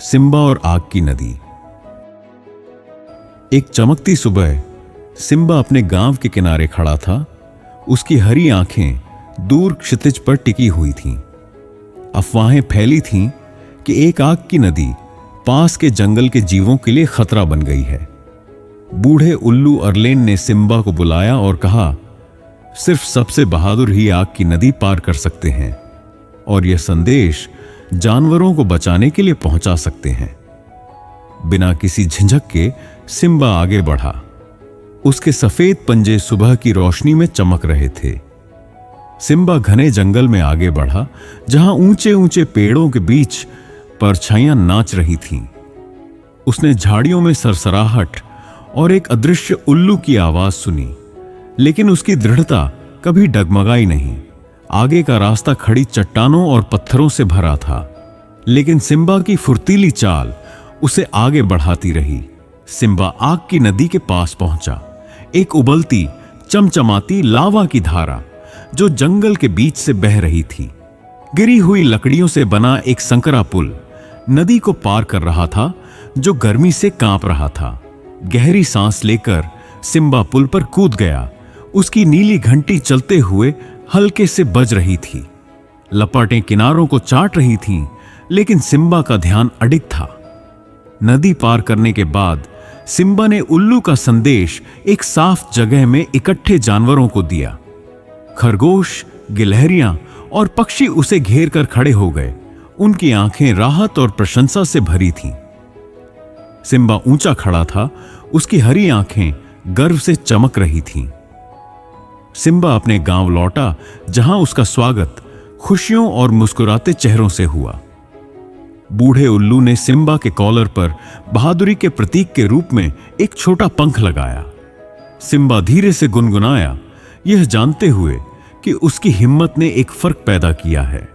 Simba और आग की नदी। एक चमकती सुबह सिम्बा अपने गांव के किनारे खड़ा था। उसकी हरी आंखें दूर क्षितिज पर टिकी हुई थीं। अफवाहें फैली थीं कि एक आग की नदी पास के जंगल के जीवों के लिए खतरा बन गई है। बूढ़े उल्लू अरलेन ने सिम्बा को बुलाया और कहा, सिर्फ सबसे बहादुर ही आग की नदी पार कर सकते हैं और यह संदेश जानवरों को बचाने के लिए पहुंचा सकते हैं। बिना किसी झिझक के सिम्बा आगे बढ़ा। उसके सफेद पंजे सुबह की रोशनी में चमक रहे थे। सिम्बा घने जंगल में आगे बढ़ा, जहां ऊंचे ऊंचे पेड़ों के बीच परछाइयां नाच रही थीं। उसने झाड़ियों में सरसराहट और एक अदृश्य उल्लू की आवाज सुनी, लेकिन उसकी दृढ़ता कभी डगमगाई नहीं। आगे का रास्ता खड़ी चट्टानों और पत्थरों से भरा था, लेकिन सिम्बा की फुर्तीली चाल उसे आगे बढ़ाती रही। सिम्बा आग की नदी के पास पहुंचा। एक उबलती चमचमाती लावा की धारा जो जंगल के बीच से बह रही थी। गिरी हुई लकड़ियों से बना एक संकरा पुल नदी को पार कर रहा था, जो गर्मी से कांप रहा था। गहरी सांस लेकर सिम्बा पुल पर कूद गया। उसकी नीली घंटी चलते हुए हल्के से बज रही थी। लपटें किनारों को चाट रही थीं, लेकिन सिम्बा का ध्यान अडिग था। नदी पार करने के बाद सिम्बा ने उल्लू का संदेश एक साफ जगह में इकट्ठे जानवरों को दिया। खरगोश, गिलहरियां और पक्षी उसे घेर कर खड़े हो गए। उनकी आंखें राहत और प्रशंसा से भरी थीं। सिम्बा ऊंचा खड़ा था। उसकी हरी आंखें गर्व से चमक रही थीं। सिम्बा अपने गांव लौटा, जहां उसका स्वागत खुशियों और मुस्कुराते चेहरों से हुआ। बूढ़े उल्लू ने सिम्बा के कॉलर पर बहादुरी के प्रतीक के रूप में एक छोटा पंख लगाया। सिम्बा धीरे से गुनगुनाया, यह जानते हुए कि उसकी हिम्मत ने एक फर्क पैदा किया है।